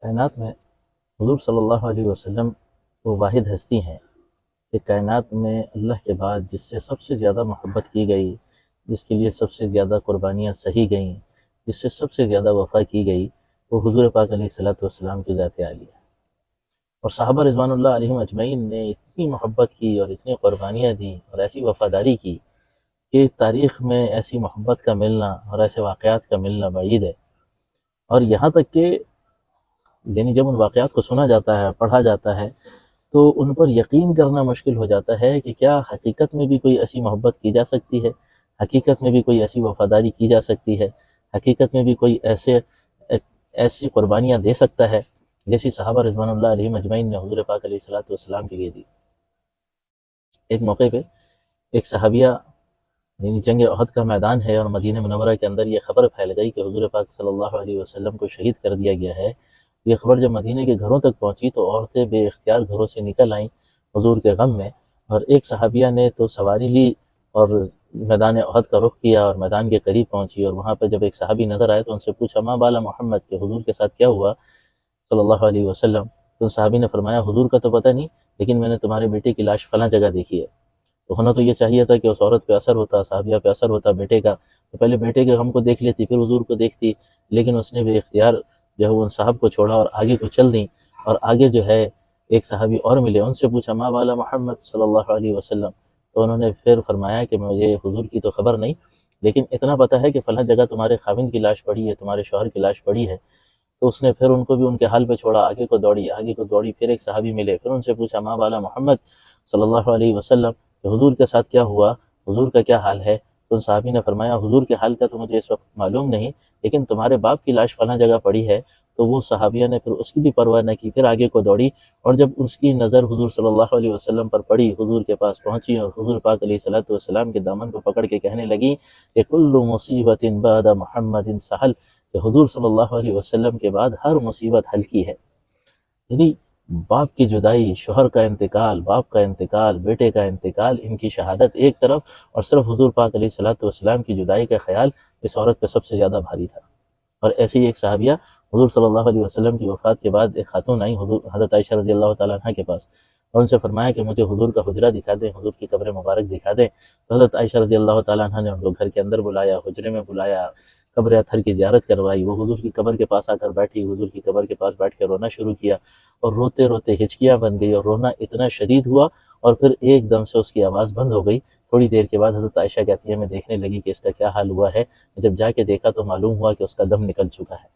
کائنات میں حضور صلی اللہ علیہ وسلم وہ واحد ہستی ہیں کہ کائنات میں اللہ کے بعد جس سے سب سے زیادہ محبت کی گئی، جس کے لیے سب سے زیادہ قربانیاں سہی گئیں، جس سے سب سے زیادہ وفا کی گئی، وہ حضور پاک علیہ الصلوۃ والسلام کی ذات عالی ہے۔ اور صحابہ رضوان اللہ علیہم اجمعین نے اتنی محبت کی اور اتنی قربانیاں دیں اور ایسی وفاداری کی کہ تاریخ میں ایسی محبت کا ملنا اور ایسے واقعات کا ملنا بعید ہے۔ اور یہاں تک کہ یعنی جب ان واقعات کو سنا جاتا ہے، پڑھا جاتا ہے، تو ان پر یقین کرنا مشکل ہو جاتا ہے کہ کیا حقیقت میں بھی کوئی ایسی محبت کی جا سکتی ہے، حقیقت میں بھی کوئی ایسی وفاداری کی جا سکتی ہے، حقیقت میں بھی کوئی ایسی قربانیاں دے سکتا ہے جیسی صحابہ رضوان اللہ علیہم اجمعین نے حضور پاک علیہ الصلوۃ والسلام کے لیے دی۔ ایک موقع پہ ایک صحابیہ، یعنی جنگ احد کا میدان ہے اور مدینہ منورہ کے اندر یہ خبر پھیل گئی کہ حضور پاک صلی اللہ علیہ وسلم کو شہید کر دیا گیا ہے۔ یہ خبر جب مدینہ کے گھروں تک پہنچی تو عورتیں بے اختیار گھروں سے نکل آئیں حضور کے غم میں، اور ایک صحابیہ نے تو سواری لی اور میدان احد کا رخ کیا اور میدان کے قریب پہنچی، اور وہاں پہ جب ایک صحابی نظر آئے تو ان سے پوچھا ما بالا محمد، کہ حضور کے ساتھ کیا ہوا صلی اللہ علیہ وسلم۔ تو صحابی نے فرمایا حضور کا تو پتہ نہیں، لیکن میں نے تمہارے بیٹے کی لاش فلاں جگہ دیکھی ہے۔ تو ہونا تو یہ چاہیے تھا کہ اس عورت پہ اثر ہوتا، صحابیہ پہ اثر ہوتا بیٹے کا، تو پہلے بیٹے کے غم کو دیکھ لیتی پھر حضور کو دیکھتی، لیکن اس نے بے اختیار جو ہے ان صاحب کو چھوڑا اور آگے کو چل دیں، اور آگے جو ہے ایک صحابی اور ملے، ان سے پوچھا ما بالا محمد صلی اللہ علیہ وسلم، تو انہوں نے پھر فرمایا کہ مجھے حضور کی تو خبر نہیں، لیکن اتنا پتہ ہے کہ فلاں جگہ تمہارے خاوند کی لاش پڑی ہے، تمہارے شوہر کی لاش پڑی ہے۔ تو اس نے پھر ان کو بھی ان کے حال پہ چھوڑا، آگے کو دوڑی، پھر ایک صحابی ملے، پھر ان سے پوچھا ما بالا محمد صلی اللہ علیہ وسلم، کہ حضور کے ساتھ کیا ہوا، حضور کا کیا حال ہے۔ تو ان صحابی نے فرمایا حضور کے حال کا تو مجھے اس وقت معلوم نہیں، لیکن تمہارے باپ کی لاش فلاں جگہ پڑی ہے۔ تو وہ صحابیہ نے پھر اس کی بھی پرواہ نہ کی، پھر آگے کو دوڑی، اور جب اس کی نظر حضور صلی اللہ علیہ وسلم پر پڑی، حضور کے پاس پہنچی اور حضور پاک علیہ الصلوۃ والسلام کے دامن کو پکڑ کے کہنے لگی کہ کل مصیبت بعد محمد سہل، کہ حضور صلی اللہ علیہ وسلم کے بعد ہر مصیبت ہلکی ہے۔ یعنی باپ کی جدائی، شوہر کا انتقال، باپ کا انتقال، بیٹے کا انتقال، ان کی شہادت ایک طرف، اور صرف حضور پاک علیہ الصلوۃ والسلام کی جدائی کا خیال اس عورت پہ سب سے زیادہ بھاری تھا۔ اور ایسے ہی ایک صحابیہ حضور صلی اللہ علیہ وسلم کی وفات کے بعد ایک خاتون آئی حضرت عائشہ رضی اللہ تعالیٰ عنہ کے پاس، اور ان سے فرمایا کہ مجھے حضور کا حجرہ دکھا دیں، حضور کی قبر مبارک دکھا دیں۔ تو حضرت عائشہ رضی اللہ تعالیٰ عنہ نے ان کو گھر کے اندر بلایا، حجرے میں بلایا، قبر اطہر کی زیارت کروائی، وہ حضور کی قبر کے پاس آ کر بیٹھی، حضور کی قبر کے پاس بیٹھ کے رونا شروع کیا، اور روتے روتے ہچکیاں بن گئی اور رونا اتنا شدید ہوا، اور پھر ایک دم سے اس کی آواز بند ہو گئی۔ تھوڑی دیر کے بعد حضرت عائشہ کہتی ہے میں دیکھنے لگی کہ اس کا کیا حال ہوا ہے، جب جا کے دیکھا تو معلوم ہوا کہ اس کا دم نکل چکا ہے۔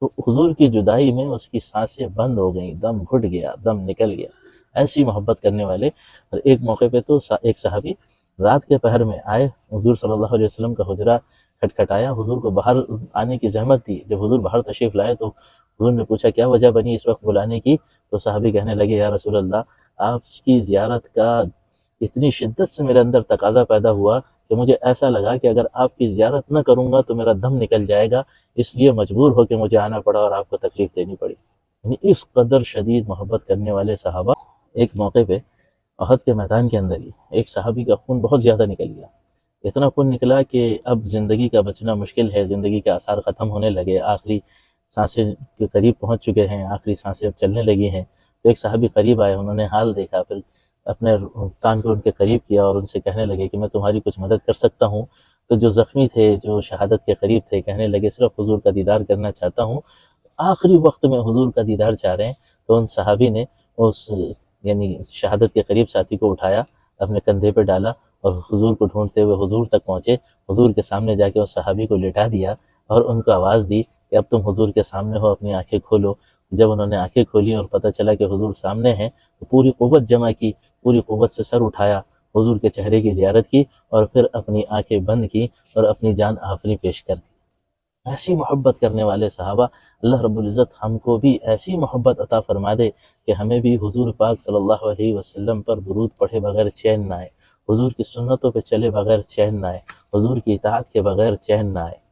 تو حضور کی جدائی میں اس کی سانسیں بند ہو گئیں، دم گھٹ گیا، دم نکل گیا، ایسی محبت کرنے والے۔ اور ایک موقع پہ تو ایک صحابی رات کے پہر میں آئے، حضور صلی اللہ علیہ وسلم کا حجرہ کھٹکھٹایا، حضور کو باہر آنے کی زحمت دی۔ جب حضور باہر تشریف لائے تو حضور نے پوچھا کیا وجہ بنی اس وقت بلانے کی، تو صحابی کہنے لگے یا رسول اللہ، آپ کی زیارت کا اتنی شدت سے میرے اندر تقاضا پیدا ہوا کہ مجھے ایسا لگا کہ اگر آپ کی زیارت نہ کروں گا تو میرا دم نکل جائے گا، اس لیے مجبور ہو کے مجھے آنا پڑا اور آپ کو تکلیف دینی پڑی۔ یعنی اس قدر شدید محبت کرنے والے صحابہ۔ ایک موقع پہ احد کے میدان کے اندر ہی ایک صحابی کا خون بہت زیادہ نکل گیا، اتنا خون نکلا کہ اب زندگی کا بچنا مشکل ہے، زندگی کے آثار ختم ہونے لگے، آخری سانسیں کے قریب پہنچ چکے ہیں، آخری سانسیں اب چلنے لگی ہیں۔ تو ایک صحابی قریب آئے، انہوں نے حال دیکھا، پھر اپنے کان کو ان کے قریب کیا اور ان سے کہنے لگے کہ میں تمہاری کچھ مدد کر سکتا ہوں۔ تو جو زخمی تھے، جو شہادت کے قریب تھے، کہنے لگے صرف حضور کا دیدار کرنا چاہتا ہوں، آخری وقت میں حضور کا دیدار چاہ رہے ہیں۔ تو ان صحابی نے اس یعنی شہادت کے قریب ساتھی کو اٹھایا، اپنے کندھے پہ ڈالا اور حضور کو ڈھونڈتے ہوئے حضور تک پہنچے، حضور کے سامنے جا کے اس صحابی کو لٹا دیا اور ان کو آواز دی کہ اب تم حضور کے سامنے ہو، اپنی آنکھیں کھولو۔ جب انہوں نے آنکھیں کھولی اور پتہ چلا کہ حضور سامنے ہیں تو پوری قوت جمع کی، پوری قوت سے سر اٹھایا، حضور کے چہرے کی زیارت کی اور پھر اپنی آنکھیں بند کی اور اپنی جان آفریں پیش کر دی۔ ایسی محبت کرنے والے صحابہ، اللہ رب العزت ہم کو بھی ایسی محبت عطا فرما دے کہ ہمیں بھی حضور پاک صلی اللہ علیہ وسلم پر درود پڑھے بغیر چین نہ آئے، حضور کی سنتوں پہ چلے بغیر چین نہ آئے، حضور کی اطاعت کے بغیر چین نہ آئے۔